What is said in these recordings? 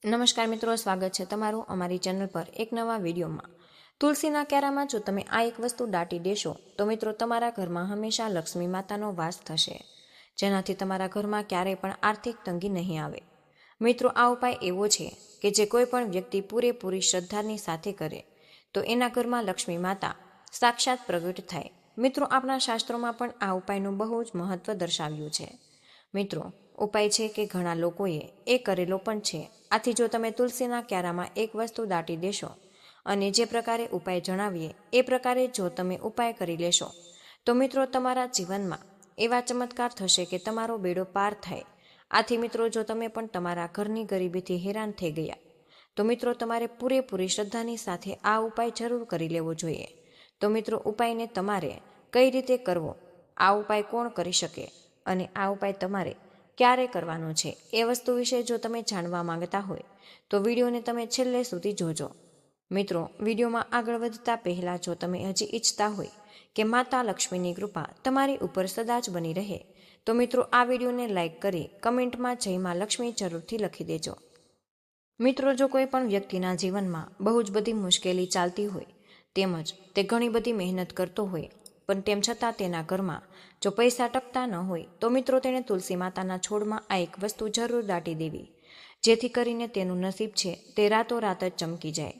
નમસ્કાર મિત્રો, સ્વાગત છે તમારું અમારી ચેનલ પર એક નવા વિડીયોમાં। તુલસીના ક્યારામાં જો તમે આ એક વસ્તુ દાટી દેશો તો મિત્રો તમારા ઘરમાં હંમેશા લક્ષ્મી માતાનો વાસ થશે, જેનાથી તમારા ઘરમાં ક્યારેય પણ આર્થિક તંગી નહીં આવે। મિત્રો, આ ઉપાય એવો છે કે જે કોઈ પણ વ્યક્તિ પૂરેપૂરી શ્રદ્ધાની સાથે કરે તો એના ઘરમાં લક્ષ્મી માતા સાક્ષાત પ્રગટ થાય। મિત્રો, આપણા શાસ્ત્રોમાં પણ આ ઉપાયનું બહુ જ મહત્વ દર્શાવ્યું છે। મિત્રો, ઉપાય છે કે ઘણા લોકોએ એ કરેલો પણ છે। આથી જો તમે તુલસીના ક્યારામાં એક વસ્તુ દાટી દેશો અને જે પ્રકારે ઉપાય જણાવીએ એ પ્રકારે જો તમે ઉપાય કરી લેશો તો મિત્રો તમારા જીવનમાં એવા ચમત્કાર થશે કે તમારો બેડો પાર થાય। આથી મિત્રો, જો તમે પણ તમારા ઘરની ગરીબીથી હેરાન થઈ ગયા તો મિત્રો તમારે પૂરેપૂરી શ્રદ્ધાની સાથે આ ઉપાય જરૂર કરી લેવો જોઈએ। તો મિત્રો, ઉપાયને તમારે કઈ રીતે કરવો, આ ઉપાય કોણ કરી શકે અને આ ઉપાય તમારે ક્યારે કરવાનો છે એ વસ્તુ વિશે જો તમે જાણવા માંગતા હોય તો વિડીયોને તમે છેલ્લે સુધી જોજો। મિત્રો, વિડીયોમાં આગળ વધતા પહેલાં જો તમે હજી ઈચ્છતા હોય કે માતા લક્ષ્મીની કૃપા તમારી ઉપર સદા જ બની રહે તો મિત્રો આ વિડીયોને લાઇક કરી કમેન્ટમાં જય માં લક્ષ્મી જરૂરથી લખી દેજો। મિત્રો, જો કોઈ પણ વ્યક્તિના જીવનમાં બહુ જ બધી મુશ્કેલી ચાલતી હોય તેમજ તે ઘણી બધી મહેનત કરતો હોય પણ તેમ છતાં તેના ઘરમાં જો પૈસા ટકતા ન હોય તો મિત્રો તેણે તુલસી માતાના છોડમાં આ એક વસ્તુ જરૂર દાટી દેવી, જેથી કરીને તેનું નસીબ છે તે રાતોરાત જ ચમકી જાય।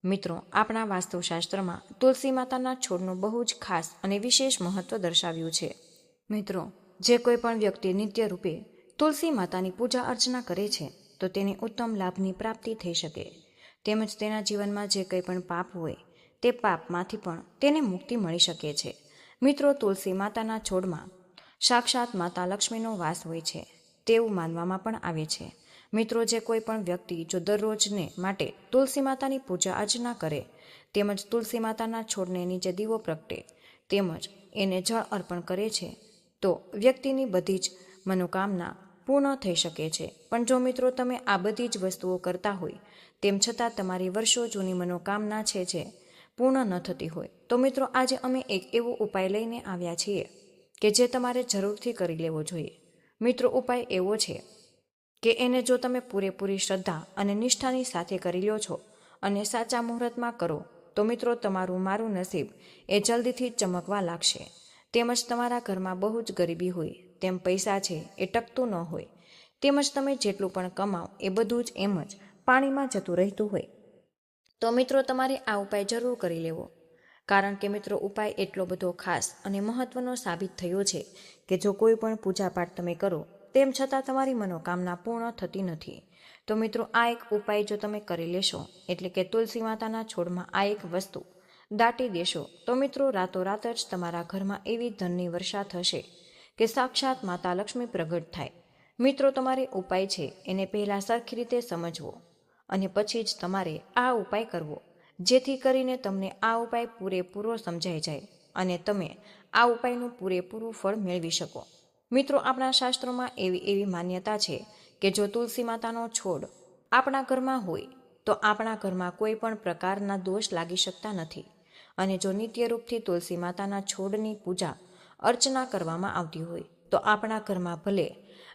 મિત્રો, આપણા વાસ્તુશાસ્ત્રમાં તુલસી માતાના છોડનું બહુ જ ખાસ અને વિશેષ મહત્વ દર્શાવ્યું છે। મિત્રો, જે કોઈ પણ વ્યક્તિ નિત્ય રૂપે તુલસી માતાની પૂજા અર્ચના કરે છે તો તેને ઉત્તમ લાભની પ્રાપ્તિ થઈ શકે, તેમજ તેના જીવનમાં જે કંઈ પણ પાપ હોય તે પાપમાંથી પણ તેને મુક્તિ મળી શકે છે। મિત્રો, તુલસી માતાના છોડમાં સાક્ષાત માતા લક્ષ્મીનો વાસ હોય છે તેવું માનવામાં પણ આવે છે। મિત્રો, જે કોઈ પણ વ્યક્તિ જો દરરોજને માટે તુલસી માતાની પૂજા અર્ચના કરે તેમજ તુલસી માતાના છોડને નીચે દીવો પ્રગટે તેમજ એને જળ અર્પણ કરે છે તો વ્યક્તિની બધી જ મનોકામના પૂર્ણ થઈ શકે છે। પણ જો મિત્રો તમે આ બધી જ વસ્તુઓ કરતા હોય તેમ છતાં તમારી વર્ષો જૂની મનોકામના છે જે પૂર્ણ ન થતી હોય તો મિત્રો આજે અમે એક એવો ઉપાય લઈને આવ્યા છીએ કે જે તમારે જરૂરથી કરી લેવો જોઈએ। મિત્રો, ઉપાય એવો છે કે એને જો તમે પૂરેપૂરી શ્રદ્ધા અને નિષ્ઠાની સાથે કરી લ્યો છો અને સાચા મુહૂર્તમાં કરો તો મિત્રો તમારું મારું નસીબ એ જલ્દીથી જ ચમકવા લાગશે। તેમજ તમારા ઘરમાં બહુ જ ગરીબી હોય, તેમ પૈસા છે એ ટકતું ન હોય, તેમજ તમે જેટલું પણ કમાઓ એ બધું જ એમ જ પાણીમાં જતું રહેતું હોય તો મિત્રો તમારે આ ઉપાય જરૂર કરી લેવો। કારણ કે મિત્રો ઉપાય એટલો બધો ખાસ અને મહત્વનો સાબિત થયો છે કે જો કોઈ પણ પૂજાપાઠ તમે કરો તેમ છતાં તમારી મનોકામના પૂર્ણ થતી નથી। તો મિત્રો આ એક ઉપાય જો તમે કરી લેશો એટલે કે તુલસી માતાના છોડમાં આ એક વસ્તુ દાટી દેશો તો મિત્રો રાતોરાત જ તમારા ઘરમાં એવી ધનની વર્ષા થશે કે સાક્ષાત માતા લક્ષ્મી પ્રગટ થાય। મિત્રો, તમારે ઉપાય છે એને પહેલાં સરખી રીતે સમજવો અને પછી જ તમારે આ ઉપાય કરવો, જેથી કરીને તમને આ ઉપાય પૂરેપૂરો સમજાઈ જાય અને તમે આ ઉપાયનું પૂરેપૂરું ફળ મેળવી શકો। મિત્રો, આપણા શાસ્ત્રોમાં એવી માન્યતા છે કે જો તુલસી માતાનો છોડ આપણા ઘરમાં હોય તો આપણા ઘરમાં કોઈ પણ પ્રકારના દોષ લાગી શકતા નથી અને જો નિત્યરૂપથી તુલસી માતાના છોડની પૂજા અર્ચના કરવામાં આવતી હોય તો આપણા ઘરમાં ભલે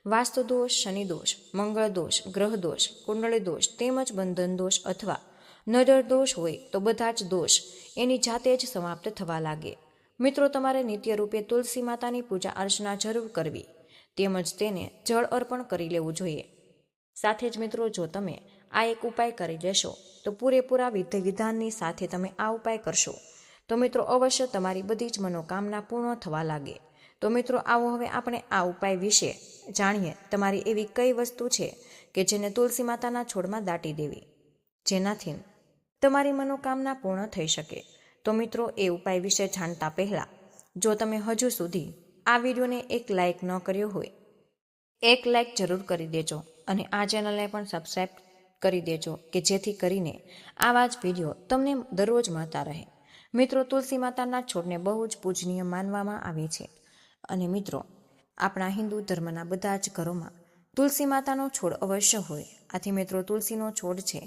વાસ્તુદોષ, શનિદોષ, મંગળ દોષ, ગ્રહ દોષ, કુંડળી દોષ તેમજ બંધન દોષ અથવા નજર દોષ હોય તો બધા જ દોષ એની જાતે જ સમાપ્ત થવા લાગે। મિત્રો, તમારે નિત્ય રૂપે તુલસી માતાની પૂજા અર્ચના જરૂર કરવી તેમજ તેને જળ અર્પણ કરી લેવું જોઈએ। સાથે જ મિત્રો, જો તમે આ એક ઉપાય કરી લેશો તો પૂરેપૂરા વિધિ વિધાનની સાથે તમે આ ઉપાય કરશો તો મિત્રો અવશ્ય તમારી બધી જ મનોકામના પૂર્ણ થવા લાગે। તો મિત્રો આવો હવે આપણે આ ઉપાય વિશે જાણીએ। તમારી એવી કઈ વસ્તુ છે કે જેને તુલસી માતાના છોડમાં દાટી દેવી જેનાથી તમારી મનોકામના પૂર્ણ થઈ શકે। તો મિત્રો એ ઉપાય વિશે જાણતા પહેલાં જો તમે હજુ સુધી આ વિડીયોને એક લાઇક ન કર્યો હોય એક લાઇક જરૂર કરી દેજો અને આ ચેનલને પણ સબસ્ક્રાઈબ કરી દેજો કે જેથી કરીને આવા જ વિડીયો તમને દરરોજ મળતા રહે। મિત્રો, તુલસી માતાના છોડને બહુ જ પૂજનીય માનવામાં આવે છે અને મિત્રો આપણા હિન્દુ ધર્મના બધા જ ઘરોમાં તુલસી માતાનો છોડ અવશ્ય હોય। આથી મિત્રો તુલસીનો છોડ છે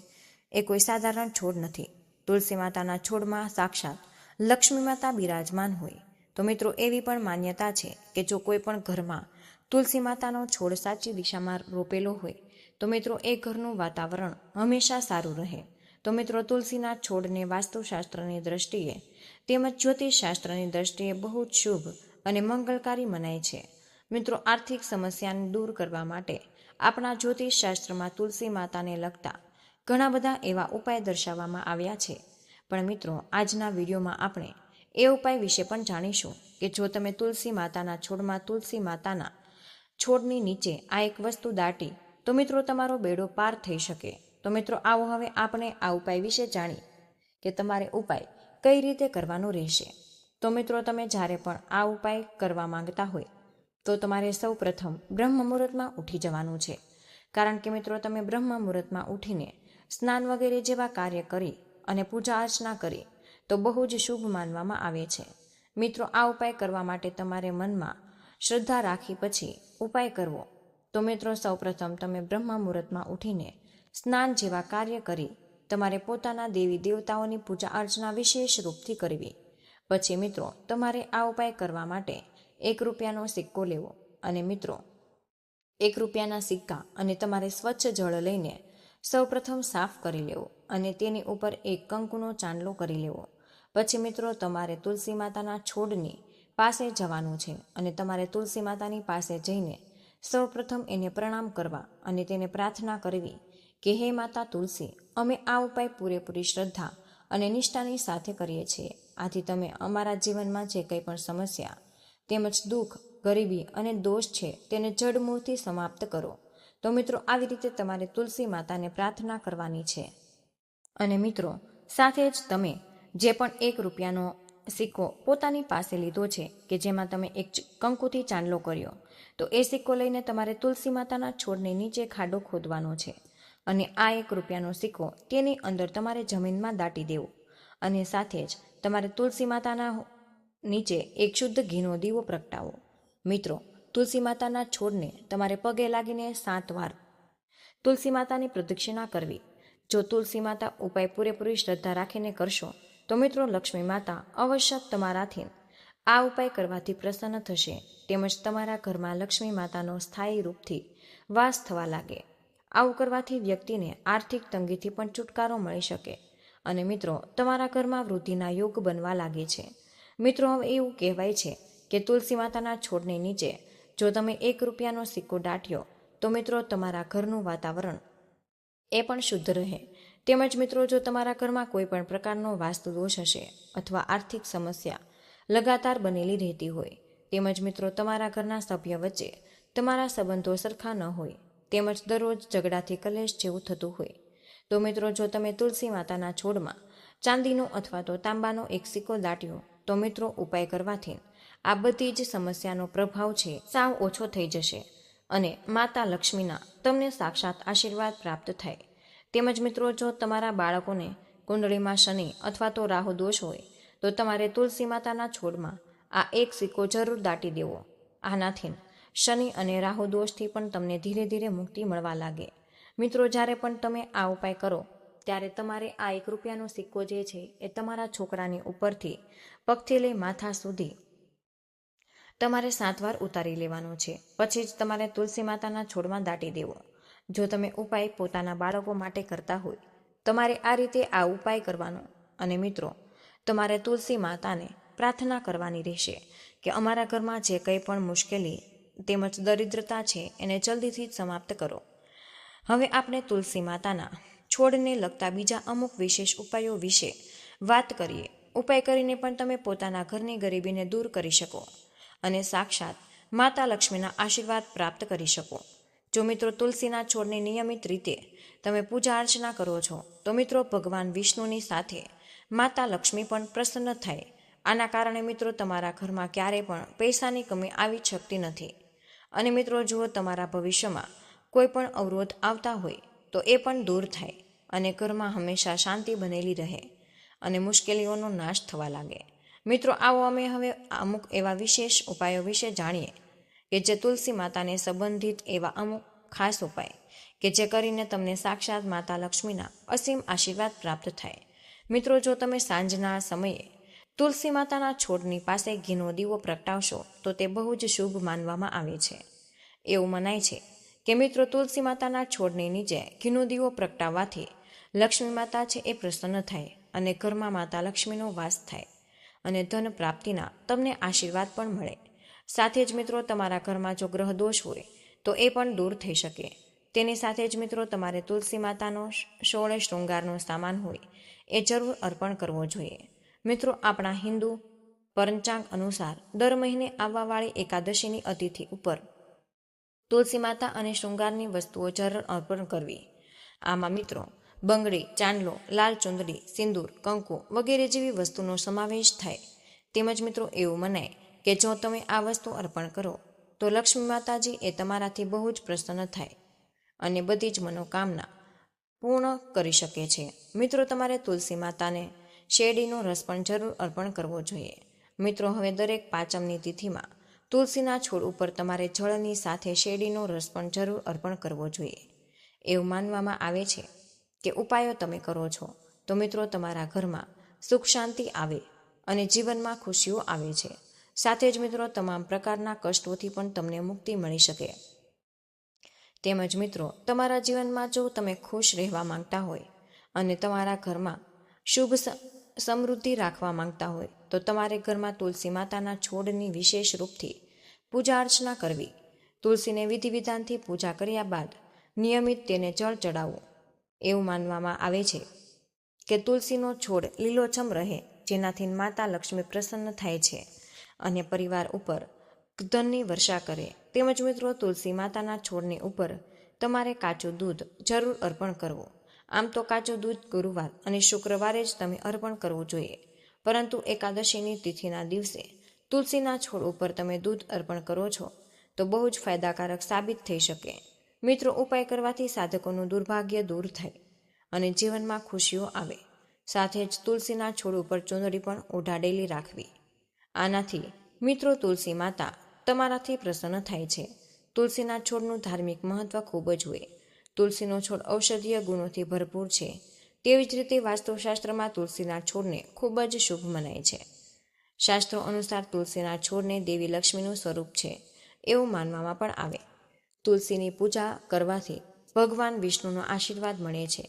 એ કોઈ સાધારણ છોડ નથી। તુલસી માતાના છોડમાં સાક્ષાત લક્ષ્મી માતા બિરાજમાન હોય। તો મિત્રો એવી પણ માન્યતા છે કે જો કોઈ પણ ઘરમાં તુલસી માતાનો છોડ સાચી દિશામાં રોપેલો હોય તો મિત્રો એ ઘરનું વાતાવરણ હંમેશા સારું રહે. તો મિત્રો તુલસીના છોડને વાસ્તુશાસ્ત્રની દ્રષ્ટિએ તેમજ જ્યોતિષશાસ્ત્રની દ્રષ્ટિએ બહુ જ શુભ અને મંગલકારી મનાય છે. મિત્રો આર્થિક સમસ્યાને દૂર કરવા માટે આપણા જ્યોતિષશાસ્ત્રમાં તુલસી માતાને લગતા ઘણા બધા એવા ઉપાય દર્શાવવામાં આવ્યા છે. પણ મિત્રો આજના વિડીયોમાં આપણે એ ઉપાય વિશે પણ જાણીશું કે જો તમે તુલસી માતાના છોડમાં તુલસી માતાના છોડની નીચે આ એક વસ્તુ દાટી તો મિત્રો તમારો બેડો પાર થઈ શકે. તો મિત્રો આવો હવે આપણે આ ઉપાય વિશે જાણી કે તમારે ઉપાય કઈ રીતે કરવાનો રહેશે. તો મિત્રો તમે જ્યારે પણ આ ઉપાય કરવા માંગતા હોય તો તમારે સૌ પ્રથમ બ્રહ્મ મુહૂર્તમાં ઉઠી જવાનું છે. કારણ કે મિત્રો તમે બ્રહ્મ મુહૂર્તમાં ઉઠીને સ્નાન વગેરે જેવા કાર્ય કરી અને પૂજા અર્ચના કરી તો બહુ જ શુભ માનવામાં આવે છે. મિત્રો આ ઉપાય કરવા માટે તમારે મનમાં શ્રદ્ધા રાખી પછી ઉપાય કરવો. તો મિત્રો સૌપ્રથમ તમે બ્રહ્મ મુહૂર્તમાં ઉઠીને સ્નાન જેવા કાર્ય કરી તમારે પોતાના દેવી દેવતાઓની પૂજા અર્ચના વિશેષ રૂપથી કરવી. પછી મિત્રો તમારે આ ઉપાય કરવા માટે 1 રૂપિયાનો સિક્કો લેવો અને મિત્રો 1 રૂપિયાના સિક્કા અને તમારે સ્વચ્છ જળ લઈને સૌપ્રથમ સાફ કરી લેવો અને તેની ઉપર એક કંકુનો ચાંદલો કરી લેવો. પછી મિત્રો તમારે તુલસી માતાના છોડની પાસે જવાનું છે અને તમારે તુલસી માતાની પાસે જઈને સૌપ્રથમ એને પ્રણામ કરવા અને તેને પ્રાર્થના કરવી કે હે માતા તુલસી, અમે આ ઉપાય પૂરેપૂરી શ્રદ્ધા અને નિષ્ઠાની સાથે કરીએ છીએ. આથી તમે અમારા જીવનમાં જે કંઈ પણ સમસ્યા તેમજ દુઃખ, ગરીબી અને દોષ છે તેને જડમૂળથી સમાપ્ત કરો. તો મિત્રો આવી રીતે તમારે તુલસી માતાને પ્રાર્થના કરવાની છે. અને મિત્રો સાથે જ તમે જે પણ 1 રૂપિયાનો સિક્કો પોતાની પાસે લીધો છે કે જેમાં તમે એક કંકુથી ચાંદલો કર્યો, તો એ સિક્કો લઈને તમારે તુલસી માતાના છોડને નીચે ખાડો ખોદવાનો છે અને આ 1 રૂપિયાનો સિક્કો તેની અંદર તમારે જમીનમાં દાટી દેવો અને સાથે જ તમારે તુલસી માતાના નીચે એક શુદ્ધ ઘીનો દીવો પ્રગટાવો. મિત્રો તુલસી માતાના છોડને તમારે પગે લાગીને 7 વાર તુલસી માતાની પ્રદક્ષિણા કરવી. જો તુલસી માતા ઉપાય પૂરેપૂરી શ્રદ્ધા રાખીને કરશો તો મિત્રો લક્ષ્મી માતા અવશ્ય તમારાથી આ ઉપાય કરવાથી પ્રસન્ન થશે તેમજ તમારા ઘરમાં લક્ષ્મી માતાનો સ્થાયી રૂપથી વાસ થવા લાગે. આવું કરવાથી વ્યક્તિને આર્થિક તંગીથી પણ છુટકારો મળી શકે અને મિત્રો તમારા ઘરમાં વૃદ્ધિના યોગ બનવા લાગે છે. મિત્રો હવે એવું કહેવાય છે કે તુલસી માતાના છોડની નીચે જો તમે 1 રૂપિયાનો સિક્કો દાટ્યો તો મિત્રો તમારા ઘરનું વાતાવરણ એ પણ શુદ્ધ રહે. તેમજ મિત્રો જો તમારા ઘરમાં કોઈ પણ પ્રકારનો વાસ્તુ દોષ હશે અથવા આર્થિક સમસ્યા લગાતાર બનેલી રહેતી હોય, તેમજ મિત્રો તમારા ઘરના સભ્ય વચ્ચે તમારા સંબંધો સરખા ન હોય, તેમજ દરરોજ ઝઘડાથી કલેશ જેવું થતું હોય, તો મિત્રો જો તમે તુલસી માતાના છોડમાં ચાંદીનો અથવા તો તાંબાનો એક સિક્કો દાટ્યો તો મિત્રો ઉપાય કરવાથી આ બધી જ સમસ્યાનો પ્રભાવ છે સાવ ઓછો થઈ જશે અને માતા લક્ષ્મીના તમને સાક્ષાત આશીર્વાદ પ્રાપ્ત થાય. તેમજ મિત્રો જો તમારા બાળકોને કુંડળીમાં શનિ અથવા તો રાહુ દોષ હોય તો તમારે તુલસી માતાના છોડમાં આ એક સિક્કો જરૂર દાટી દેવો. આનાથી શનિ અને રાહુ દોષથી પણ તમને ધીરે ધીરે મુક્તિ મળવા લાગે. મિત્રો જ્યારે પણ તમે આ ઉપાય કરો ત્યારે તમારે આ 1 રૂપિયાનો સિક્કો જે છે એ તમારા છોકરાની ઉપરથી પગથી લઈ માથા સુધી તમારે 7 વાર ઉતારી લેવાનો છે. પછી જ તમારે તુલસી માતાના છોડમાં દાટી દેવો. જો તમે ઉપાય પોતાના બાળકો માટે કરતા હોય તમારે આ રીતે આ ઉપાય કરવાનો અને મિત્રો તમારે તુલસી માતાને પ્રાર્થના કરવાની રહેશે કે અમારા ઘરમાં જે કંઈ પણ મુશ્કેલી તેમજ દરિદ્રતા છે એને જલ્દીથી જ સમાપ્ત કરો. હવે આપણે તુલસી માતાના છોડને લગતા બીજા અમુક વિશેષ ઉપાયો વિશે વાત કરીએ. ઉપાય કરીને પણ તમે પોતાના ઘરની ગરીબીને દૂર કરી શકો અને સાક્ષાત માતા લક્ષ્મીના આશીર્વાદ પ્રાપ્ત કરી શકો. જો મિત્રો તુલસીના છોડની નિયમિત રીતે તમે પૂજા અર્ચના કરો છો તો મિત્રો ભગવાન વિષ્ણુની સાથે માતા લક્ષ્મી પણ પ્રસન્ન થાય. આના કારણે મિત્રો તમારા ઘરમાં ક્યારેય પણ પૈસાની કમી આવી શકતી નથી. અને મિત્રો જો તમારા ભવિષ્યમાં કોઈ પણ અવરોધ આવતા હોય તો એ પણ દૂર થાય અને ઘરમાં હંમેશા શાંતિ બનેલી રહે અને મુશ્કેલીઓનો નાશ થવા લાગે. મિત્રો આવો અમે હવે અમુક એવા વિશેષ ઉપાયો વિશે જાણીએ કે જે તુલસી માતાને સંબંધિત એવા અમુક ખાસ ઉપાય કે જે કરીને તમને સાક્ષાત માતા લક્ષ્મીના અસીમ આશીર્વાદ પ્રાપ્ત થાય. મિત્રો જો તમે સાંજના સમયે તુલસી માતાના છોડની પાસે ઘીનો દીવો પ્રગટાવશો તો તે બહુ જ શુભ માનવામાં આવે છે. એવું મનાય છે કે મિત્રો તુલસી માતાના છોડની નીચે ઘીનો દીવો પ્રગટાવવાથી લક્ષ્મી માતા છે એ પ્રસન્ન થાય અને ઘરમાં માતા લક્ષ્મીનો વાસ થાય અને ધન પ્રાપ્તિના તમને આશીર્વાદ પણ મળે. સાથે જ મિત્રો તમારા ઘરમાં જો ગ્રહ દોષ હોય તો એ પણ દૂર થઈ શકે. તેની સાથે જ મિત્રો તમારે તુલસી માતાનો 16 શૃંગારનો સામાન હોય એ જરૂર અર્પણ કરવો જોઈએ. મિત્રો આપણા હિન્દુ પંચાંગ અનુસાર દર મહિને આવવાવાળી એકાદશીની અતિથિ ઉપર તુલસી માતા અને શૃંગારની વસ્તુઓ જરૂર અર્પણ કરવી. આમાં મિત્રો બંગડી, ચાંદલો, લાલ ચુંદડી, સિંદૂર, કંકુ વગેરે જેવી વસ્તુનો સમાવેશ થાય. તેમજ મિત્રો એવું મનાય કે જો તમે આ વસ્તુ અર્પણ કરો તો લક્ષ્મી માતાજી એ તમારાથી બહુ જ પ્રસન્ન થાય અને બધી જ મનોકામના પૂર્ણ કરી શકે છે. મિત્રો તમારે તુલસી માતાને શેરડીનો રસ પણ જરૂર અર્પણ કરવો જોઈએ. મિત્રો હવે દરેક પાંચમની તિથિમાં તુલસીના છોડ ઉપર તમારે જળની સાથે શેરડીનો રસ પણ જરૂર અર્પણ કરવો જોઈએ. એવું માનવામાં આવે છે કે ઉપાયો તમે કરો છો તો મિત્રો તમારા ઘરમાં સુખ શાંતિ આવે અને જીવનમાં ખુશીઓ આવે છે. સાથે જ મિત્રો તમામ પ્રકારના કષ્ટોથી પણ તમને મુક્તિ મળી શકે. તેમજ મિત્રો તમારા જીવનમાં જો તમે ખુશ રહેવા માંગતા હોય અને તમારા ઘરમાં શુભ સમૃદ્ધિ રાખવા માંગતા હોય તો તમારે ઘરમાં તુલસી માતાના છોડની વિશેષ રૂપથી પૂજા અર્ચના કરવી. તુલસીને વિધિ વિધાનથી પૂજા કર્યા બાદ નિયમિત તેને જળ ચડાવવું. એવું માનવામાં આવે છે કે તુલસીનો છોડ લીલોછમ રહે જેનાથી માતા લક્ષ્મી પ્રસન્ન થાય છે અને પરિવાર ઉપર ધનની વર્ષા કરે. તેમજ મિત્રો તુલસી માતાના છોડની ઉપર તમારે કાચું દૂધ જરૂર અર્પણ કરવું. આમ તો કાચું દૂધ ગુરુવાર અને શુક્રવારે જ તમે અર્પણ કરવું જોઈએ, પરંતુ એકાદશીની તિથિના દિવસે તુલસીના છોડ ઉપર તમે દૂધ અર્પણ કરો છો તો બહુ જ ફાયદાકારક સાબિત થઈ શકે. મિત્રો ઉપાય કરવાથી સાધકોનું દુર્ભાગ્ય દૂર થાય અને જીવનમાં ખુશીઓ આવે. સાથે જ તુલસીના છોડ ઉપર ચૂંદડી પણ ઓઢાડેલી રાખવી. આનાથી મિત્રો તુલસી માતા તમારાથી પ્રસન્ન થાય છે. તુલસીના છોડનું ધાર્મિક મહત્વ ખૂબ જ હોય. તુલસીનો છોડ ઔષધીય ગુણોથી ભરપૂર છે. તેવી જ રીતે વાસ્તુશાસ્ત્રમાં તુલસીના છોડને ખૂબ જ શુભ મનાય છે. શાસ્ત્રો અનુસાર તુલસીના છોડને દેવી લક્ષ્મીનું સ્વરૂપ છે એવું માનવામાં પણ આવે. તુલસીની પૂજા કરવાથી ભગવાન વિષ્ણુનો આશીર્વાદ મળે છે.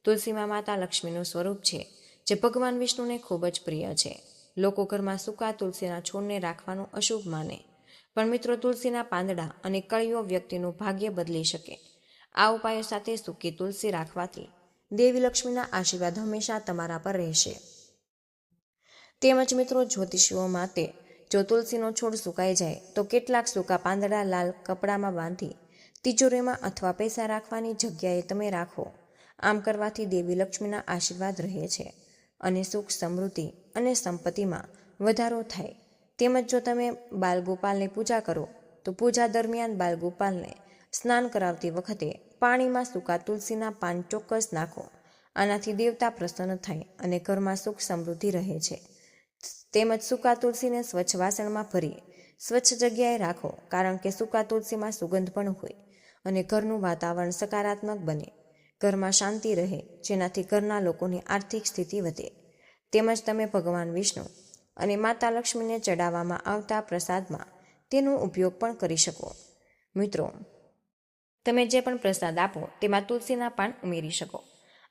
તુલસીમાં માતા લક્ષ્મીનું સ્વરૂપ છે જે ભગવાન વિષ્ણુને ખૂબ જ પ્રિય છે. લોકો ઘરમાં સૂકા તુલસીના છોડને રાખવાનું અશુભ માને, પણ મિત્રો તુલસીના પાંદડા અને કળીઓ વ્યક્તિનું ભાગ્ય બદલી શકે. આ ઉપાયો સાથે સૂકી તુલસી રાખવાથી દેવી લક્ષ્મીના આશીર્વાદ હંમેશા તમારા પર રહેશે. તેમજ મિત્રો જ્યોતિષીઓ માટે જો તુલસીનો છોડ સુકાઈ જાય તો કેટલાક સૂકા પાંદડા લાલ કપડામાં બાંધી તિજોરીમાં અથવા પૈસા રાખવાની જગ્યાએ તમે રાખો. આમ કરવાથી દેવી લક્ષ્મીના આશીર્વાદ રહે છે અને સુખ સમૃદ્ધિ અને સંપત્તિમાં વધારો થાય. તેમજ જો તમે બાલગોપાલની પૂજા કરો તો પૂજા દરમિયાન બાલગોપાલને સ્નાન કરાવતી વખતે પાણીમાં સૂકા તુલસીના પાન ચોક્કસ નાખો. આનાથી દેવતા પ્રસન્ન થાય અને ઘરમાં સુખ સમૃદ્ધિ રહે છે. તેમજ સૂકા તુલસીને સ્વચ્છ વાસણમાં ભરી સ્વચ્છ જગ્યાએ રાખો, કારણ કે સૂકા તુલસીમાં સુગંધ પણ હોય અને ઘરનું વાતાવરણ સકારાત્મક બને. ઘરમાં શાંતિ રહે જેનાથી ઘરના લોકોની આર્થિક સ્થિતિ વધે. તેમજ તમે ભગવાન વિષ્ણુ અને માતા લક્ષ્મીને ચડાવવામાં આવતા પ્રસાદમાં તેનો ઉપયોગ પણ કરી શકો. મિત્રો તમે જે પણ પ્રસાદ આપો તેમાં તુલસીના પાન ઉમેરી શકો.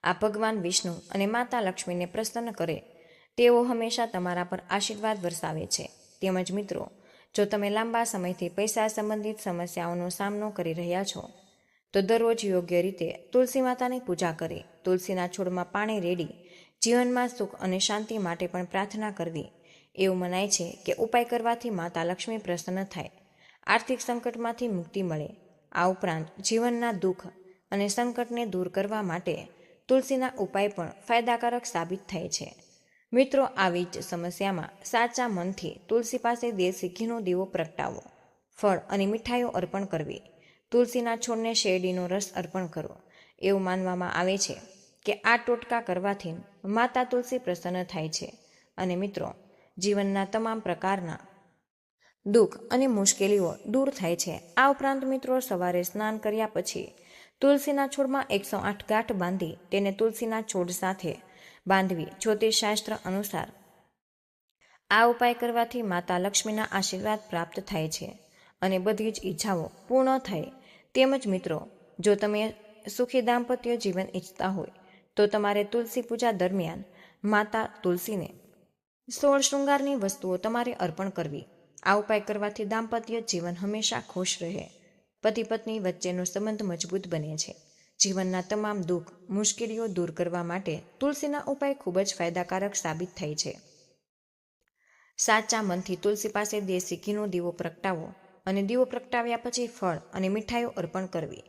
આ ભગવાન વિષ્ણુ અને માતા લક્ષ્મીને પ્રસન્ન કરે તેઓ હંમેશા તમારા પર આશીર્વાદ વરસાવે છે. તેમજ મિત્રો જો તમે લાંબા સમયથી પૈસા સંબંધિત સમસ્યાઓનો સામનો કરી રહ્યા છો તો દરરોજ યોગ્ય રીતે તુલસી માતાની પૂજા કરી તુલસીના છોડમાં પાણી રેડી જીવનમાં સુખ અને શાંતિ માટે પણ પ્રાર્થના કરવી. એવું મનાય છે કે ઉપાય કરવાથી માતા લક્ષ્મી પ્રસન્ન થાય, આર્થિક સંકટમાંથી મુક્તિ મળે. આ ઉપરાંત જીવનના દુઃખ અને સંકટને દૂર કરવા માટે તુલસીના ઉપાય પણ ફાયદાકારક સાબિત થાય છે. મિત્રો આવી જ સમસ્યામાં સાચા મનથી તુલસી પાસે દેશી ઘીનો દીવો પ્રગટાવો, ફળ અને મીઠાઈઓ અર્પણ કરવી, તુલસીના છોડને શેરડીનો રસ અર્પણ કરો. એવું માનવામાં આવે છે કે આ ટોટકા કરવાથી માતા તુલસી પ્રસન્ન થાય છે અને મિત્રો જીવનના તમામ પ્રકારના દુઃખ અને મુશ્કેલીઓ દૂર થાય છે. આ ઉપરાંત મિત્રો સવારે સ્નાન કર્યા પછી તુલસીના છોડમાં 108 ગાંઠ બાંધી તેને તુલસીના છોડ સાથે બાંધવી. જ્યોતિષશાસ્ત્ર અનુસાર આ ઉપાય કરવાથી માતા લક્ષ્મીના આશીર્વાદ પ્રાપ્ત થાય છે અને બધી જ ઈચ્છાઓ પૂર્ણ થાય તેમજ મિત્રો, જો તમે સુખી દાંપત્ય જીવન ઈચ્છતા હોય તો તમારે તુલસી પૂજા દરમિયાન માતા તુલસીને 16 શૃંગારની વસ્તુઓ તમારે અર્પણ કરવી. આ ઉપાય કરવાથી દાંપત્ય જીવન હંમેશા ખુશ રહે. પતિ પત્ની વચ્ચેનો સંબંધ મજબૂત બને છે. જીવનના તમામ દુઃખ મુશ્કેલીઓ દૂર કરવા માટે તુલસીના ઉપાય ખૂબ જ ફાયદાકારક સાબિત થાય છે. સાચા મનથી તુલસી પાસે દેશી ઘીનો દીવો પ્રગટાવો અને દીવો પ્રગટાવ્યા પછી ફળ અને મીઠાઈઓ અર્પણ કરવી.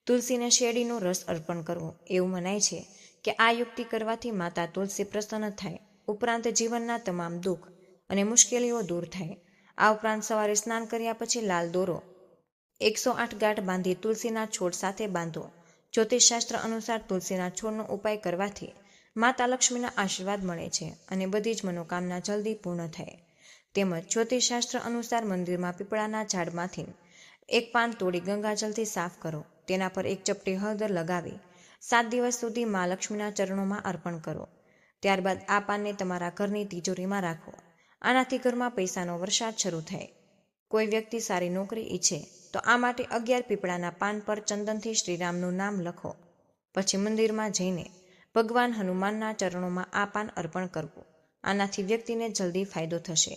તુલસીને શેરડીનો રસ અર્પણ કરવો. એવું મનાય છે કે આ યુક્તિ કરવાથી માતા તુલસી પ્રસન્ન થાય, ઉપરાંત જીવનના તમામ દુઃખ અને મુશ્કેલીઓ દૂર થાય. આ ઉપરાંત સવારે સ્નાન કર્યા પછી લાલ દોરો 108 ગાંઠ બાંધી તુલસીના છોડ સાથે બાંધો. જ્યોતિષશાસ્ત્ર અનુસાર તુલસીના છોડનો ઉપાય કરવાથી માતા લક્ષ્મીના આશીર્વાદ મળે છે અને બધી જ મનોકામના જલ્દી પૂર્ણ થાય. તેમજ જ્યોતિષશાસ્ત્ર અનુસાર મંદિરમાં પીપળાના ઝાડમાંથી એક પાન તોડી ગંગાજલથી સાફ કરો. તેના પર એક ચપટી હળદર લગાવી 7 દિવસ સુધી મા લક્ષ્મીના ચરણોમાં અર્પણ કરો. ત્યારબાદ આ પાનને તમારા ઘરની તિજોરીમાં રાખો. આનાથી ઘરમાં પૈસાનો વરસાદ શરૂ થાય. કોઈ વ્યક્તિ સારી નોકરી ઈચ્છે તો આ માટે 11 પીપળાના પાન પર ચંદનથી શ્રીરામનું નામ લખો. પછી મંદિરમાં જઈને ભગવાન હનુમાનના ચરણોમાં આ પાન અર્પણ કરવું. આનાથી વ્યક્તિને જલ્દી ફાયદો થશે.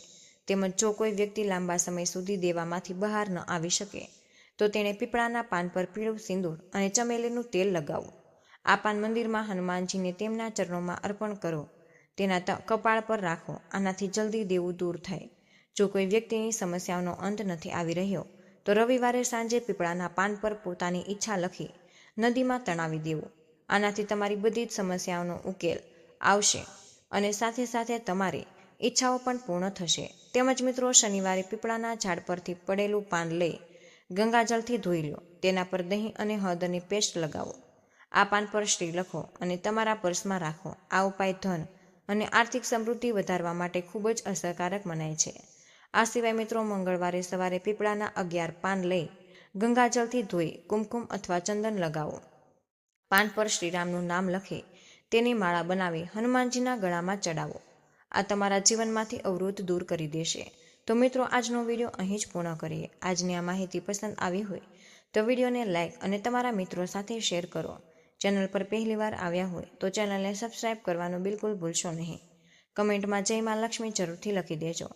તેમજ જો કોઈ વ્યક્તિ લાંબા સમય સુધી દેવામાંથી બહાર ન આવી શકે તો તેણે પીપળાના પાન પર પીળું સિંદૂર અને ચમેલીનું તેલ લગાવવું. આ પાન મંદિરમાં હનુમાનજીને તેમના ચરણોમાં અર્પણ કરો. તેના કપાળ પર રાખો. આનાથી જલ્દી દેવું દૂર થાય. જો કોઈ વ્યક્તિની સમસ્યાઓનો અંત નથી આવી રહ્યો તો રવિવારે સાંજે પીપળાના પાન પર પોતાની ઈચ્છા લખી નદીમાં તણાવી દેવું. આનાથી તમારી બધી જ સમસ્યાઓનો ઉકેલ આવશે અને સાથે સાથે તમારી ઈચ્છાઓ પણ પૂર્ણ થશે. તેમજ મિત્રો, શનિવારે પીપળાના ઝાડ પરથી પડેલું પાન લઈ ગંગાજળથી ધોઈ લો. તેના પર દહીં અને હળદરની પેસ્ટ લગાવો. આ પાન પર શ્રી લખો અને તમારા પર્સમાં રાખો. આ ઉપાય ધન અને આર્થિક સમૃદ્ધિ વધારવા માટે ખૂબ જ અસરકારક મનાય છે. આ સિવાય મિત્રો, મંગળવારે સવારે પીપળાના 11 પાન લઈ ગંગાજળથી ધોઈ કુમકુમ અથવા ચંદન લગાવો. પાન પર શ્રીરામનું નામ લખી તેની માળા બનાવી હનુમાનજીના ગળામાં ચડાવો. આ તમારા જીવનમાંથી અવરોધ દૂર કરી દેશે. તો મિત્રો, આજનો વિડીયો અહીં જ પૂર્ણ કરીએ. આજની આ માહિતી પસંદ આવી હોય તો વિડીયોને લાઇક અને તમારા મિત્રો સાથે શેર કરો. ચેનલ પર પહેલીવાર આવ્યા હોય તો ચેનલને સબસ્ક્રાઇબ કરવાનું બિલકુલ ભૂલશો નહીં. કમેન્ટમાં જય મા લક્ષ્મી જરૂરથી લખી દેજો.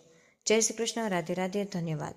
જય શ્રી કૃષ્ણ. રાધે રાધે. ધન્યવાદ.